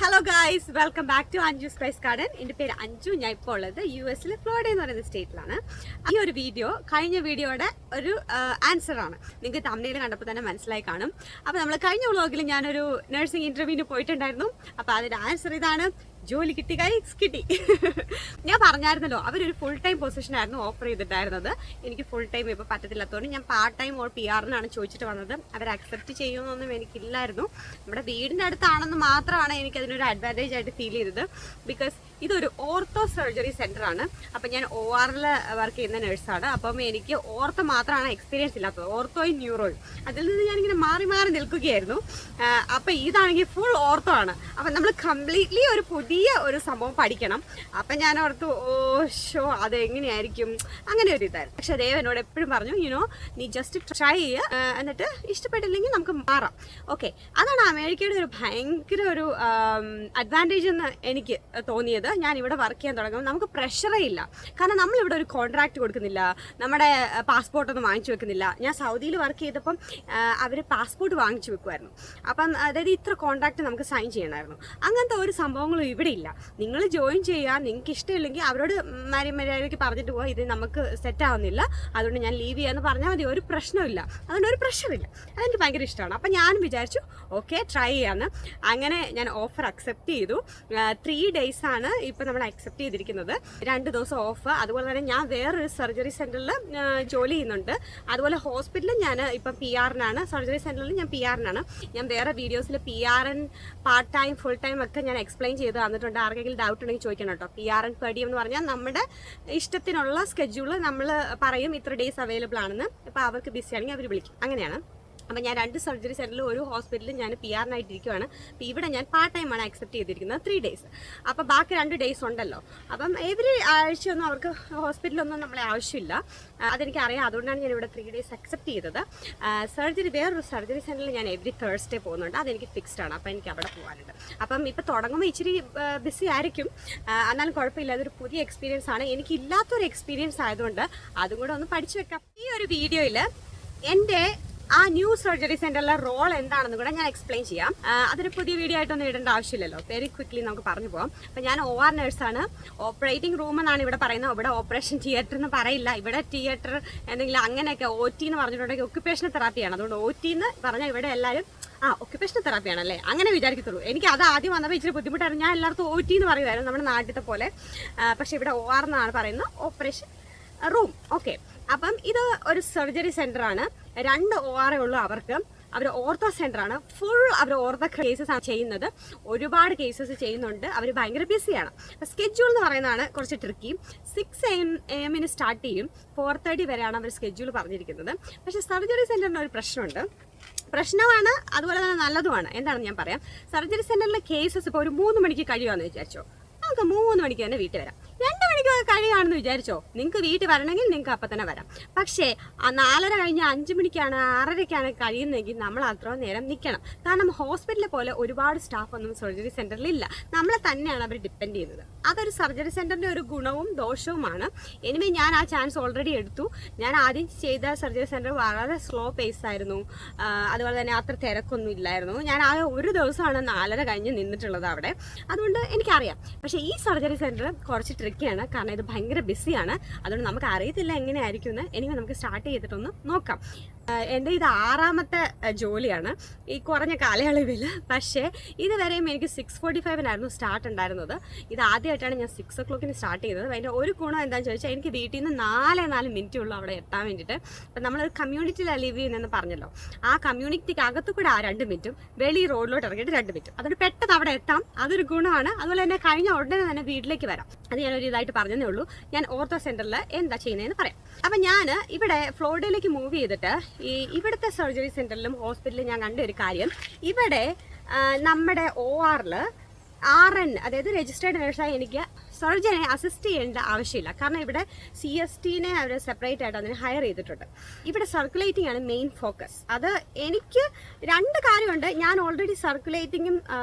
Hello guys, welcome back to Anju spice garden. എൻ്റെ പേര് അഞ്ജു. ഞാൻ ഇപ്പോൾ ഉള്ളത് US-ലെ ഫ്ലോറിഡ എന്ന് പറയുന്ന സ്റ്റേറ്റിലാണ്. ഈ ഒരു വീഡിയോ കഴിഞ്ഞ വീഡിയോയുടെ ഒരു ആൻസർ ആണ്. നിങ്ങൾക്ക് തമ്മിൽ കണ്ടപ്പോൾ തന്നെ മനസ്സിലായി കാണും. അപ്പോൾ നമ്മൾ കഴിഞ്ഞ വ്ളോഗിൽ ഞാനൊരു നഴ്സിംഗ് ഇൻ്റർവ്യൂവിന് പോയിട്ടുണ്ടായിരുന്നു. അപ്പോൾ അതിൻ്റെ ആൻസർ ഇതാണ്: ജോലി കിട്ടി ഗൈസ്, കിട്ടി. ഞാൻ പറഞ്ഞായിരുന്നല്ലോ, അവരൊരു ഫുൾ ടൈം പൊസിഷൻ ആയിരുന്നു ഓഫർ ചെയ്തിട്ടായിരുന്നത്. എനിക്ക് ഫുൾ ടൈം ഇപ്പോൾ പറ്റത്തില്ലാത്തതുകൊണ്ട് ഞാൻ പാർട്ട് ടൈം ഓർ PR-നാണ് ചോദിച്ചിട്ട് വന്നത്. അവർ അക്സെപ്റ്റ് ചെയ്യുമെന്നൊന്നും എനിക്കില്ലായിരുന്നു. നമ്മുടെ വീടിൻ്റെ അടുത്താണെന്ന് മാത്രമാണ് എനിക്കതിനൊരു അഡ്വാൻറ്റേജ് ആയിട്ട് ഫീൽ ചെയ്തത്. ബിക്കോസ് ഇതൊരു ഓർത്തോ സർജറി സെൻ്റർ ആണ്. അപ്പം ഞാൻ OR-ൽ വർക്ക് ചെയ്യുന്ന നഴ്സാണ്. അപ്പം എനിക്ക് ഓർത്തോ മാത്രമാണ് എക്സ്പീരിയൻസ് ഇല്ലാത്തത്, ഓർത്തോയും ന്യൂറോയും. അതിൽ നിന്ന് ഞാനിങ്ങനെ മാറി മാറി നിൽക്കുകയായിരുന്നു. അപ്പം ഇതാണെങ്കിൽ ഫുൾ ഓർത്തോ ആണ്. അപ്പം നമ്മൾ കംപ്ലീറ്റ്ലി ഒരു പുതിയ ഒരു സംഭവം പഠിക്കണം. അപ്പം ഞാൻ ഓർത്തു, അതെങ്ങനെയായിരിക്കും, അങ്ങനെ ഒരു ഇതായിരുന്നു. പക്ഷെ ദേവനോട് എപ്പോഴും പറഞ്ഞു, നീ ജസ്റ്റ് ട്രൈ ചെയ്യുക, എന്നിട്ട് ഇഷ്ടപ്പെട്ടില്ലെങ്കിൽ നമുക്ക് മാറാം. ഓക്കെ, അതാണ് അമേരിക്കയുടെ ഒരു ഭയങ്കര ഒരു അഡ്വാൻറ്റേജ് എന്ന് എനിക്ക് തോന്നിയത്. ഞാൻ ഇവിടെ വർക്ക് ചെയ്യാൻ തുടങ്ങുമ്പോൾ നമുക്ക് പ്രഷറേ ഇല്ല. കാരണം നമ്മളിവിടെ ഒരു കോൺട്രാക്ട് കൊടുക്കുന്നില്ല, നമ്മുടെ പാസ്പോർട്ടൊന്നും വാങ്ങിച്ചു വെക്കുന്നില്ല. ഞാൻ സൗദിയിൽ വർക്ക് ചെയ്തപ്പം അവർ പാസ്പോർട്ട് വാങ്ങിച്ചു വെക്കുമായിരുന്നു. അപ്പം അതായത് ഇത്ര കോൺട്രാക്ട് നമുക്ക് സൈൻ ചെയ്യണമായിരുന്നു. അങ്ങനത്തെ ഒരു സംഭവങ്ങളും ഇവിടെ ഇല്ല. നിങ്ങൾ ജോയിൻ ചെയ്യുക, നിങ്ങൾക്ക് ഇഷ്ടമില്ലെങ്കിൽ അവരോട് മര്യാദയ്ക്ക് പറഞ്ഞിട്ട് പോകാം, ഇത് നമുക്ക് സെറ്റ് ആവുന്നില്ല, അതുകൊണ്ട് ഞാൻ ലീവ് ചെയ്യാമെന്ന് പറഞ്ഞാൽ മതി. ഒരു പ്രശ്നമില്ല, അതുകൊണ്ട് ഒരു പ്രഷറില്ല. അതെനിക്ക് ഭയങ്കര ഇഷ്ടമാണ്. അപ്പം ഞാനും വിചാരിച്ചു ഓക്കെ ട്രൈ ചെയ്യാമെന്ന്. അങ്ങനെ ഞാൻ ഓഫർ അക്സെപ്റ്റ് ചെയ്തു. 3 days ആണ് ഇപ്പം നമ്മൾ അക്സെപ്റ്റ് ചെയ്തിരിക്കുന്നത്. 2 ദിവസം ഓഫ്. അതുപോലെ തന്നെ ഞാൻ വേറൊരു സർജറി സെൻറ്ററിൽ ജോലി ചെയ്യുന്നുണ്ട്. അതുപോലെ ഹോസ്പിറ്റലിൽ ഞാൻ ഇപ്പം PR-നാണ്. സർജറി സെൻറ്ററിൽ ഞാൻ PR-നാണ്. ഞാൻ വേറെ വീഡിയോസിൽ PRN part time full time ഒക്കെ ഞാൻ എക്സ്പ്ലെയിൻ ചെയ്ത് തന്നിട്ടുണ്ട്. ആർക്കെങ്കിലും ഡൗട്ട് ഉണ്ടെങ്കിൽ ചോദിക്കണം കേട്ടോ. PRN per diem എന്ന് പറഞ്ഞാൽ നമ്മുടെ ഇഷ്ടത്തിനുള്ള സ്കെഡ്യൂള് നമ്മൾ പറയും, ഇത്ര ഡേയ്സ് അവൈലബിൾ ആണെന്ന്. ഇപ്പോൾ അവർക്ക് ബിസി ആണെങ്കിൽ അവർ വിളിക്കും. അങ്ങനെയാണ്. അപ്പം ഞാൻ 2 സർജറി സെൻറ്ററിലും ഒരു ഹോസ്പിറ്റലിൽ ഞാൻ PR-നായിട്ടിരിക്കുകയാണ്. അപ്പോൾ ഇവിടെ ഞാൻ പാർട്ട് ടൈമാണ് അക്സെപ്റ്റ് ചെയ്തിരിക്കുന്നത്, 3 days. അപ്പോൾ ബാക്കി 2 days ഉണ്ടല്ലോ. അപ്പം എവറി ആഴ്ചയൊന്നും അവർക്ക് ഹോസ്പിറ്റലൊന്നും നമ്മളെ ആവശ്യമില്ല, അതെനിക്കറിയാം. അതുകൊണ്ടാണ് ഞാൻ ഇവിടെ 3 days അക്സെപ്റ്റ് ചെയ്തത്. വേറൊരു സർജറി സെൻറ്ററിൽ ഞാൻ എവറി Thursday പോകുന്നുണ്ട്. അതെനിക്ക് ഫിക്സ്ഡ് ആണ്. അപ്പോൾ എനിക്ക് അവിടെ പോകാനുണ്ട്. അപ്പം ഇപ്പോൾ തുടങ്ങുമ്പോൾ ഇച്ചിരി ബിസി ആയിരിക്കും, എന്നാലും കുഴപ്പമില്ല. അതൊരു പുതിയ എക്സ്പീരിയൻസ് ആണ്. എനിക്കില്ലാത്തൊരു എക്സ്പീരിയൻസ് ആയതുകൊണ്ട് അതും കൂടെ ഒന്ന് പഠിച്ചു വെക്കാം. ഈ ഒരു വീഡിയോയിൽ എൻ്റെ ആ ന്യൂ സർജറി സെന്ററിലെ റോൾ എന്താണെന്ന് കൂടെ ഞാൻ എക്സ്പ്ലെയിൻ ചെയ്യാം. അതൊരു പുതിയ വീഡിയോ ആയിട്ടൊന്നും ഇടേണ്ട ആവശ്യമില്ലല്ലോ. വെരി ക്വിക്ക്ലി നമുക്ക് പറഞ്ഞു പോകാം. അപ്പം ഞാൻ OR നഴ്സാണ്. ഓപ്പറേറ്റിംഗ് റൂം എന്നാണ് ഇവിടെ പറയുന്നത്. ഇവിടെ ഓപ്പറേഷൻ തിയേറ്റർ എന്ന് പറയില്ല. ഇവിടെ തിയേറ്റർ എന്തെങ്കിലും അങ്ങനെയൊക്കെ OT എന്ന് പറഞ്ഞിട്ടുണ്ടെങ്കിൽ ഒക്യുപേഷണൽ തെറാപ്പിയാണ്. അതുകൊണ്ട് OT എന്ന് പറഞ്ഞാൽ ഇവിടെ എല്ലാവരും ഒക്യുപേഷണൽ തെറാപ്പിയാണല്ലേ അങ്ങനെ വിചാരിക്കത്തുള്ളൂ. എനിക്ക് അത് ആദ്യം വന്നപ്പോൾ ഇച്ചിരി ബുദ്ധിമുട്ടായിരുന്നു. ഞാൻ എല്ലായിടത്തും OT എന്ന് പറയുമായിരുന്നു, നമ്മുടെ നാട്ടിലത്തെ പോലെ. പക്ഷേ ഇവിടെ OR എന്നാണ് പറയുന്നത്, ഓപ്പറേഷൻ റൂം. ഓക്കെ, അപ്പം ഇത് ഒരു സർജറി സെൻ്ററാണ്. 2 OR ഉള്ളൂ അവർക്ക്. അവർ ഓർത്തോ സെൻ്ററാണ്. ഫുൾ അവർ ഓർത്തോ കേസസ് ആണ് ചെയ്യുന്നത്. ഒരുപാട് കേസസ് ചെയ്യുന്നുണ്ട്. അവർ ഭയങ്കര ബിസിയാണ്. സ്കെഡ്യൂൾ എന്ന് പറയുന്നതാണ് കുറച്ച് ട്രിക്കി. 6 AM സ്റ്റാർട്ട് ചെയ്യും, 4:30 വരെയാണ് അവർ സ്കെഡ്യൂൾ പറഞ്ഞിരിക്കുന്നത്. പക്ഷേ സർജറി സെൻ്ററിന് ഒരു പ്രശ്നമാണ്, അതുപോലെ തന്നെ നല്ലതുമാണ്. എന്താണെന്ന് ഞാൻ പറയാം. സർജറി സെൻ്ററിലെ കേസസ് ഇപ്പോൾ ഒരു 3 മണിക്ക് കഴിയുമെന്ന് വിചാരിച്ചോ, നമുക്ക് 3 മണിക്ക് തന്നെ വീട്ടിൽ വരാം. 2 മണിക്ക് കഴിയുകയാണെന്ന് വിചാരിച്ചോ, നിങ്ങൾക്ക് വീട്ടിൽ വരണമെങ്കിൽ നിങ്ങൾക്ക് അപ്പം തന്നെ വരാം. പക്ഷേ 4:30 കഴിഞ്ഞ് 5 മണിക്കാണ് 6:30ക്കാണ് കഴിയുന്നതെങ്കിൽ നമ്മൾ അത്രയും നേരം നിൽക്കണം. കാരണം ഹോസ്പിറ്റലിലെ പോലെ ഒരുപാട് സ്റ്റാഫ് ഒന്നും സർജറി സെൻറ്ററിൽ ഇല്ല. നമ്മളെ തന്നെയാണ് അവർ ഡിപ്പെൻഡ് ചെയ്യുന്നത്. അതൊരു സർജറി സെൻറ്ററിൻ്റെ ഒരു ഗുണവും ദോഷവുമാണ്. എനിവേ ഞാൻ ആ ചാൻസ് ഓൾറെഡി എടുത്തു. ഞാൻ ആദ്യം ചെയ്ത സർജറി സെൻറ്റർ വളരെ സ്ലോ പേസ് ആയിരുന്നു. അതുപോലെ തന്നെ അത്ര തിരക്കൊന്നും ഇല്ലായിരുന്നു. ഞാൻ ആ ഒരു ദിവസമാണ് 4:30 കഴിഞ്ഞ് നിന്നിട്ടുള്ളത് അവിടെ. അതുകൊണ്ട് എനിക്കറിയാം. പക്ഷേ ഈ സർജറി സെൻറ്റർ കുറച്ച് ട്രിക്കിയാണ്. കാരണം ഇത് ഭയങ്കര ബിസിയാണ്. അതുകൊണ്ട് നമുക്ക് അറിയത്തില്ല എങ്ങനെയായിരിക്കും എന്ന്. എനിക്ക് നമുക്ക് സ്റ്റാർട്ട് ചെയ്തിട്ടൊന്ന് നോക്കാം. എൻ്റെ ഇത് 6ാമത്തെ ജോലിയാണ് ഈ കുറഞ്ഞ കാലയളവിൽ. പക്ഷേ ഇതുവരെയും എനിക്ക് 6:45-നായിരുന്നു സ്റ്റാർട്ട് ഉണ്ടായിരുന്നത്. ഇത് ആദ്യമായിട്ടാണ് ഞാൻ 6 o'clock സ്റ്റാർട്ട് ചെയ്തത്. അതിൻ്റെ ഒരു ഗുണം എന്താണെന്ന് ചോദിച്ചാൽ എനിക്ക് വീട്ടിൽ നിന്ന് 4 മിനിറ്റേ ഉള്ളൂ അവിടെ എത്താൻ വേണ്ടിയിട്ട്. അപ്പം നമ്മളൊരു കമ്മ്യൂണിറ്റിയിലാണ് ലിവ് ചെയ്യുന്നതെന്ന് പറഞ്ഞല്ലോ. ആ കമ്മ്യൂണിറ്റിക്ക് അകത്ത് കൂടെ 2 മിനിറ്റും വെളി റോഡിലോട്ട് ഇറങ്ങിയിട്ട് 2 മിനിറ്റും. അതുകൊണ്ട് പെട്ടെന്ന് അവിടെ എത്താം. അതൊരു ഗുണമാണ്. അതുപോലെ തന്നെ കഴിഞ്ഞ ഉടനെ തന്നെ വീട്ടിലേക്ക് വരാം. അത് ഞാനൊരു ഇതായിട്ട് പറഞ്ഞതേ ഉള്ളൂ. ഞാൻ ഓർത്തോ സെൻറ്ററിൽ എന്താ ചെയ്യുന്നതെന്ന് പറയാം. അപ്പം ഞാൻ ഇവിടെ ഫ്ലോറിഡയിലേക്ക് മൂവ് ചെയ്തിട്ട് ഇവിടുത്തെ സർജറി സെൻറ്ററിലും ഹോസ്പിറ്റലിലും ഞാൻ കണ്ട ഒരു കാര്യം, ഇവിടെ നമ്മുടെ OR-ൽ RN, അതായത് രജിസ്റ്റേർഡ് നേഴ്സായി എനിക്ക് സർജനെ അസിസ്റ്റ് ചെയ്യേണ്ട ആവശ്യമില്ല. കാരണം ഇവിടെ CSTനെ അവർ സെപ്പറേറ്റ് ആയിട്ട് അതിനെ ഹയർ ചെയ്തിട്ടുണ്ട്. ഇവിടെ സർക്കുലേറ്റിംഗ് ആണ് മെയിൻ ഫോക്കസ്. അത് എനിക്ക് 2 കാര്യമുണ്ട്. ഞാൻ ഓൾറെഡി സർക്കുലേറ്റിങ്ങും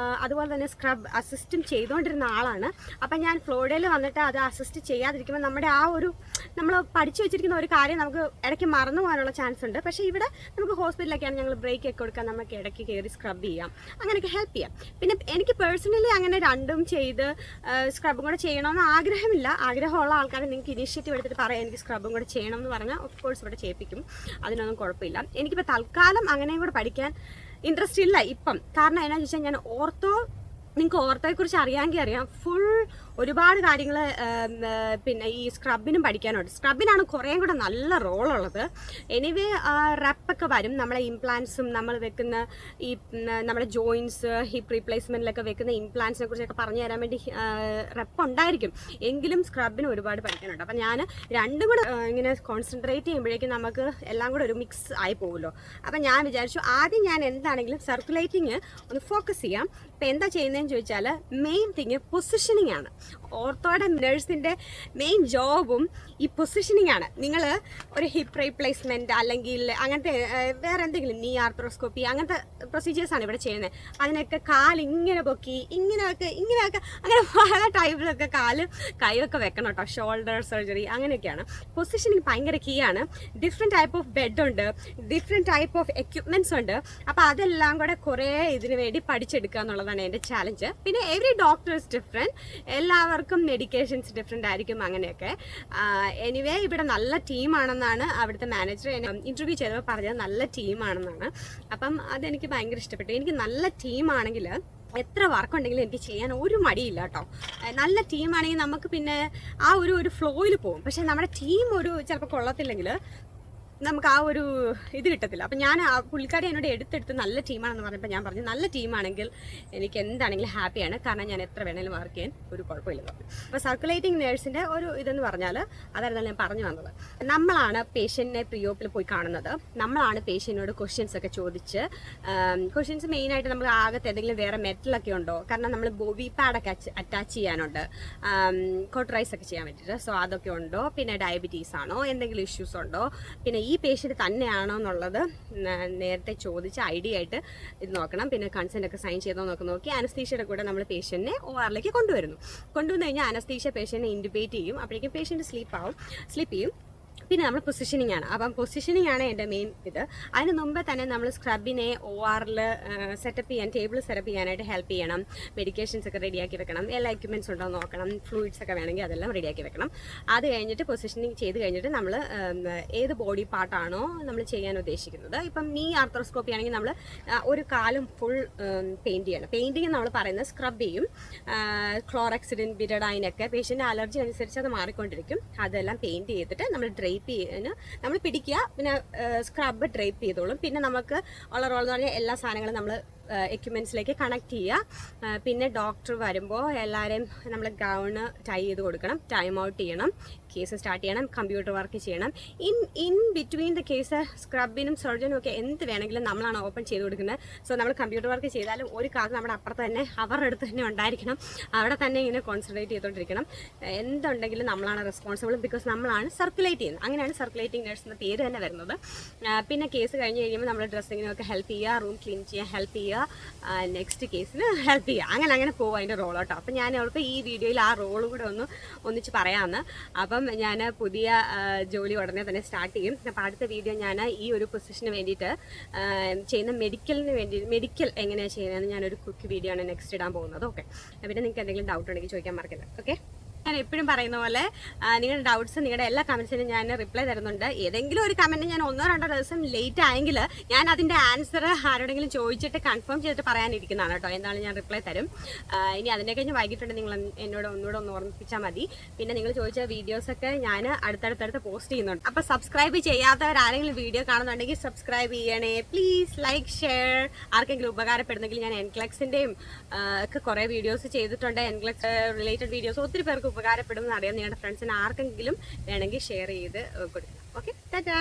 അതുപോലെ തന്നെ സ്ക്രബ് അസിസ്റ്റും ചെയ്തുകൊണ്ടിരുന്ന ആളാണ്. അപ്പം ഞാൻ ഫ്ലോറിഡയിൽ വന്നിട്ട് അത് അസിസ്റ്റ് ചെയ്യാതിരിക്കുമ്പോൾ നമ്മുടെ ആ ഒരു നമ്മൾ പഠിച്ചു വെച്ചിരിക്കുന്ന ഒരു കാര്യം നമുക്ക് ഇടയ്ക്ക് മറന്നു പോകാനുള്ള ചാൻസ് ഉണ്ട്. പക്ഷേ ഇവിടെ നമുക്ക് ഹോസ്പിറ്റലിലൊക്കെയാണ് ഞങ്ങൾ ബ്രേക്ക് ഒക്കെ കൊടുക്കാൻ നമുക്ക് ഇടയ്ക്ക് കയറി സ്ക്രബ് ചെയ്യാം, അങ്ങനെയൊക്കെ ഹെൽപ്പ് ചെയ്യാം. പിന്നെ എനിക്ക് പേഴ്സണലി അങ്ങനെ രണ്ടും ചെയ്ത് സ്ക്രബും കൂടെ ചെയ്യണമെന്ന് ആഗ്രഹമില്ല. ആഗ്രഹമുള്ള ആൾക്കാരെ നിങ്ങൾക്ക് ഇനീഷ്യേറ്റീവ് എടുത്തിട്ട് പറയാം എനിക്ക് സ്ക്രബും കൂടെ ചെയ്യണം എന്ന് പറഞ്ഞാൽ ഓഫ് കോഴ്സ് ഇവിടെ ചെയ്യിപ്പിക്കും, അതിനൊന്നും കുഴപ്പമില്ല. എനിക്കിപ്പോൾ തൽക്കാലം അങ്ങനെയും കൂടെ പഠിക്കാൻ ഇൻട്രസ്റ്റ് ഇല്ല ഇപ്പം. കാരണം എന്നാന്ന് വെച്ചാൽ ഞാൻ നിങ്ങൾക്ക് ഓർത്തോയെക്കുറിച്ച് അറിയാമെങ്കിൽ അറിയാം, ഫുൾ ഒരുപാട് കാര്യങ്ങൾ പിന്നെ ഈ സ്ക്രബിനും പഠിക്കാനുണ്ട്. സ്ക്രബിനാണ് കുറേയും കൂടെ നല്ല റോളുള്ളത്. എനിവേ റെപ്പൊക്കെ വരും. നമ്മളെ ഇംപ്ലാൻസും നമ്മൾ വെക്കുന്ന ഈ നമ്മുടെ ജോയിൻസ് ഹിപ്പ് റീപ്ലേസ്മെൻറ്റിലൊക്കെ വെക്കുന്ന ഇംപ്ലാൻസിനെ കുറിച്ചൊക്കെ പറഞ്ഞു തരാൻ വേണ്ടി റെപ്പ് ഉണ്ടായിരിക്കും. എങ്കിലും സ്ക്രബിന് ഒരുപാട് പഠിക്കാനുണ്ട്. അപ്പം ഞാൻ രണ്ടും കൂടെ ഇങ്ങനെ കോൺസെൻട്രേറ്റ് ചെയ്യുമ്പോഴേക്കും നമുക്ക് എല്ലാം കൂടെ ഒരു മിക്സ് ആയി പോകുമല്ലോ. അപ്പം ഞാൻ വിചാരിച്ചു ആദ്യം ഞാൻ എന്താണെങ്കിലും സർക്കുലേറ്റിങ് ഒന്ന് ഫോക്കസ് ചെയ്യാം. ഇപ്പം എന്താ ചെയ്യുന്നതെന്ന് ചോദിച്ചാൽ മെയിൻ തിങ് പൊസിഷനിങ് ആണ്. ഓർത്തോയുടെ നഴ്സിൻ്റെ മെയിൻ ജോബും ഈ പൊസിഷനിങ് ആണ്. നിങ്ങൾ ഒരു ഹിപ്പ് റീപ്ലേസ്മെൻറ്റ് അല്ലെങ്കിൽ അങ്ങനത്തെ വേറെ എന്തെങ്കിലും നീ ആർത്രോസ്കോപ്പി അങ്ങനത്തെ പ്രൊസീജിയേഴ്സാണ് ഇവിടെ ചെയ്യുന്നത്. അതിനൊക്കെ കാലിങ്ങനെ പൊക്കി ഇങ്ങനെയൊക്കെ അങ്ങനെ പല ടൈപ്പിലൊക്കെ കൈയൊക്കെ വെക്കണം കേട്ടോ. ഷോൾഡർ സർജറി അങ്ങനെയൊക്കെയാണ്. പൊസിഷനിങ് ഭയങ്കര കീ ആണ്. ഡിഫറെൻറ്റ് ടൈപ്പ് ഓഫ് ബെഡ് ഉണ്ട്, ഡിഫറെൻറ്റ് ടൈപ്പ് ഓഫ് എക്യുപ്മെൻറ്റ്സ് ഉണ്ട്. അപ്പോൾ അതെല്ലാം കൂടെ കുറേ ഇതിന് വേണ്ടി പഠിച്ചെടുക്കുക എന്നുള്ളതാണ് എൻ്റെ ചാലഞ്ച്. പിന്നെ എവറി ഡോക്ടർ ഇസ് ഡിഫറെൻറ്റ്, എല്ലാവർക്കും മെഡിക്കേഷൻസ് ഡിഫറെൻ്റ് ആയിരിക്കും അങ്ങനെയൊക്കെ. എനിവേ ഇവിടെ നല്ല ടീമാണെന്നാണ് അവിടുത്തെ മാനേജർ ഇൻ്റർവ്യൂ ചെയ്തപ്പോൾ പറഞ്ഞത്. നല്ല ടീമാണെന്നാണ്. അപ്പം അതെനിക്ക് ഭയങ്കര ഇഷ്ടപ്പെട്ടു. എനിക്ക് നല്ല ടീമാണെങ്കിൽ എത്ര വർക്കുണ്ടെങ്കിലും എനിക്ക് ചെയ്യാൻ ഒരു മടിയില്ല കേട്ടോ. നല്ല ടീമാണെങ്കിൽ നമുക്ക് പിന്നെ ആ ഒരു ഫ്ലോയിൽ പോകും. പക്ഷേ നമ്മുടെ ടീം ചിലപ്പോൾ കൊള്ളത്തില്ലെങ്കിൽ നമുക്ക് ആ ഒരു ഇത് കിട്ടത്തില്ല. അപ്പം ഞാൻ പുള്ളിക്കാരി എന്നോട് എടുത്തെടുത്ത് നല്ല ടീമാണെന്ന് പറഞ്ഞപ്പോൾ ഞാൻ പറഞ്ഞു നല്ല ടീമാണെങ്കിൽ എനിക്ക് എന്താണെങ്കിലും ഹാപ്പിയാണ്. കാരണം ഞാൻ എത്ര വേണേലും വർക്ക് ചെയ്യാൻ ഒരു കുഴപ്പമില്ല പറഞ്ഞു. അപ്പോൾ സർക്കുലേറ്റിംഗ് നേഴ്സിൻ്റെ ഒരു ഇതെന്ന് പറഞ്ഞാൽ അതായിരുന്നു ഞാൻ പറഞ്ഞു വന്നത്. നമ്മളാണ് പേഷ്യൻറ്റിനെ പ്രിയോപ്പിൽ പോയി കാണുന്നത്. നമ്മളാണ് പേഷ്യൻറ്റിനോട് ക്വസ്റ്റ്യൻസ് ഒക്കെ ചോദിച്ച് ക്വസ്റ്റ്യൻസ് മെയിനായിട്ട് നമ്മൾ ആകത്ത് എന്തെങ്കിലും വേറെ മെറ്റലൊക്കെ ഉണ്ടോ, കാരണം നമ്മൾ ബോബി പാഡൊക്കെ അറ്റാച്ച് ചെയ്യാനുണ്ട് കോട്ടറൈസ് ഒക്കെ ചെയ്യാൻ വേണ്ടിയിട്ട്. സോ അതൊക്കെ ഉണ്ടോ, പിന്നെ ഡയബറ്റീസ് ആണോ, എന്തെങ്കിലും ഇഷ്യൂസ് ഉണ്ടോ, പിന്നെ ഈ പേഷ്യൻ്റ് തന്നെയാണോ എന്നുള്ളത് നേരത്തെ ചോദിച്ച് ഐഡിയ ആയിട്ട് ഇത് നോക്കണം. പിന്നെ കൺസെൻ്റ് ഒക്കെ സൈൻ ചെയ്തോ നോക്കി അനസ്തീഷ്യയുടെ കൂടെ നമ്മൾ പേഷ്യൻറ്റിനെ ORലേക്ക് കൊണ്ടുവന്നു കഴിഞ്ഞാൽ അനസ്തീഷ്യ പേഷ്യൻറ്റിനെ ഇൻറ്റുബേറ്റ് ചെയ്യും. അപ്പോഴേക്കും പേഷ്യൻറ്റ് സ്ലീപ്പ് ചെയ്യും. പിന്നെ നമ്മൾ പൊസിഷനിങ് ആണ്. അപ്പം പൊസിഷനിങ് ആണ് എൻ്റെ മെയിൻ ഇത്. അതിന് മുമ്പേ തന്നെ നമ്മൾ സ്ക്രബിനെ ORൽ സെറ്റപ്പ് ചെയ്യാൻ, ടേബിൾ സെറ്റപ്പ് ചെയ്യാനായിട്ട് ഹെൽപ്പ് ചെയ്യണം. മെഡിക്കേഷൻസ് ഒക്കെ റെഡിയാക്കി വെക്കണം. എല്ലാ എക്യുപ്മെൻറ്റ്സ് ഉണ്ടോ നോക്കണം. ഫ്ലൂയിഡ്സ് ഒക്കെ വേണമെങ്കിൽ അതെല്ലാം റെഡിയാക്കി വെക്കണം. അത് കഴിഞ്ഞിട്ട് പൊസിഷനിങ് ചെയ്ത് കഴിഞ്ഞിട്ട് നമ്മൾ ഏത് ബോഡി പാർട്ടാണോ നമ്മൾ ചെയ്യാൻ ഉദ്ദേശിക്കുന്നത്. ഇപ്പം നീ ആർത്രോസ്കോപ്പി ആണെങ്കിൽ നമ്മൾ ഒരു കാലും ഫുൾ പെയിൻറ്റ് ചെയ്യണം. പെയിൻറ്റിങ് നമ്മൾ പറയുന്നത് സ്ക്രബ് ചെയ്യും. ക്ലോറക്സിഡിൻ, ബിറ്റഡൈനൊക്കെ പേഷ്യൻ്റ് അലർജി അനുസരിച്ച് അത് മാറിക്കൊണ്ടിരിക്കും. അതെല്ലാം പെയിൻറ്റ് ചെയ്തിട്ട് നമ്മൾ ഡ്രൈപ്പ് നമ്മൾ പിടിക്കുക. പിന്നെ സ്ക്രബ് ഡ്രൈപ്പ് ചെയ്തോളും. പിന്നെ നമുക്ക് ഉള്ള റോൾ എന്ന് പറഞ്ഞാൽ എല്ലാ സാധനങ്ങളും നമ്മൾ എക്യുപ്മെൻറ്റ്സിലേക്ക് കണക്ട് ചെയ്യുക. പിന്നെ ഡോക്ടർ വരുമ്പോൾ എല്ലാവരെയും നമ്മൾ ഗൗണ് ടൈ ചെയ്ത് കൊടുക്കണം, ടൈം ഔട്ട് ചെയ്യണം, കേസ് സ്റ്റാർട്ട് ചെയ്യണം, കമ്പ്യൂട്ടർ വർക്ക് ചെയ്യണം. ഇൻ ബിറ്റ്വീൻ ദ കേസ് സ്ക്രബിനും സർജനും ഒക്കെ എന്ത് വേണമെങ്കിലും നമ്മളാണ് ഓപ്പൺ ചെയ്ത് കൊടുക്കുന്നത്. സോ നമ്മൾ കമ്പ്യൂട്ടർ വർക്ക് ചെയ്താലും ഒരു കാര്യം നമ്മുടെ അപ്പുറത്ത് തന്നെ അവരുടെ അടുത്ത് തന്നെ ഉണ്ടായിരിക്കണം. അവിടെ തന്നെ ഇങ്ങനെ കോൺസെൻട്രേറ്റ് ചെയ്തുകൊണ്ടിരിക്കണം. എന്തുണ്ടെങ്കിലും നമ്മളാണ് റെസ്പോൺസിബിൾ, ബിക്കോസ് നമ്മളാണ് സർക്കുലേറ്റ് ചെയ്യുന്നത്. അങ്ങനെയാണ് സർക്കുലേറ്റിംഗ് നഴ്സ് എന്ന പേര് തന്നെ വരുന്നത്. പിന്നെ കേസ് കഴിഞ്ഞ് കഴിയുമ്പോൾ നമ്മൾ ഡ്രസ്സിങ്ങിനൊക്കെ ഹെൽപ്പ് ചെയ്യുക, റൂം ക്ലീൻ ചെയ്യാൻ ഹെൽപ്പ് ചെയ്യുക, നെക്സ്റ്റ് കേസിന് ഹെൽപ്പ് ചെയ്യുക. അങ്ങനെ പോകും അതിൻ്റെ റോൾ കേട്ടോ. അപ്പം ഞാൻ അവർക്ക് ഈ വീഡിയോയിൽ ആ റോളും കൂടെ ഒന്നിച്ച് പറയാമെന്ന്. അപ്പം ഞാൻ പുതിയ ജോലി ഉടനെ തന്നെ സ്റ്റാർട്ട് ചെയ്യും. അപ്പോൾ അടുത്ത വീഡിയോ ഞാൻ ഈ ഒരു പൊസിഷന് വേണ്ടിയിട്ട് ചെയ്യുന്ന മെഡിക്കൽ എങ്ങനെയാണ് ചെയ്യുന്നതെന്ന് ഞാനൊരു ക്വിക്ക് വീഡിയോ ആണ് നെക്സ്റ്റ് ഇടാൻ പോകുന്നത്. ഓക്കെ, പിന്നെ നിങ്ങൾക്ക് എന്തെങ്കിലും ഡൗട്ട് ഉണ്ടെങ്കിൽ ചോദിക്കാൻ മറക്കരുത്. ഓക്കെ, ഞാൻ എപ്പോഴും പറയുന്ന പോലെ നിങ്ങളുടെ ഡൗട്ട്സ്, നിങ്ങളുടെ എല്ലാ കമൻസിനും ഞാൻ റിപ്ലൈ തരുന്നുണ്ട്. ഏതെങ്കിലും ഒരു കമൻറ്റ് ഞാൻ 1-2 ദിവസം ലേറ്റ് ആയെങ്കിൽ ഞാൻ അതിൻ്റെ ആൻസർ ആരോടെങ്കിലും ചോദിച്ചിട്ട് കൺഫേം ചെയ്തിട്ട് പറയാനിരിക്കുന്നതാണ് കേട്ടോ. എന്തായാലും ഞാൻ റിപ്ലൈ തരും. ഇനി അതിൻ്റെ കഴിഞ്ഞ് വൈകിട്ടുണ്ട് നിങ്ങൾ എന്നോട് ഒന്നുകൂടെ ഒന്ന് ഓർമ്മിപ്പിച്ചാൽ മതി. പിന്നെ നിങ്ങൾ ചോദിച്ച വീഡിയോസൊക്കെ ഞാൻ അടുത്തടുത്ത് പോസ്റ്റ് ചെയ്യുന്നുണ്ട്. അപ്പോൾ സബ്സ്ക്രൈബ് ചെയ്യാത്തവരാരെങ്കിലും വീഡിയോ കാണുന്നുണ്ടെങ്കിൽ സബ്സ്ക്രൈബ് ചെയ്യണേ പ്ലീസ്. Like, share. ആർക്കെങ്കിലും ഉപകാരപ്പെടുന്നെങ്കിൽ ഞാൻ എൻക്ലക്സിൻ്റെയും ഒക്കെ കുറേ വീഡിയോസ് ചെയ്തിട്ടുണ്ട്. എൻക്ലക്സ് റിലേറ്റഡ് വീഡിയോസ് ഒത്തിരി പേർക്ക് ഉപകാരപ്പെടുമെന്ന് അറിയാം. നിങ്ങളുടെ ഫ്രണ്ട്സിന് ആർക്കെങ്കിലും വേണമെങ്കിൽ ഷെയർ ചെയ്ത് കൊടുക്കാം. ഓക്കെ, ടാറ്റാ.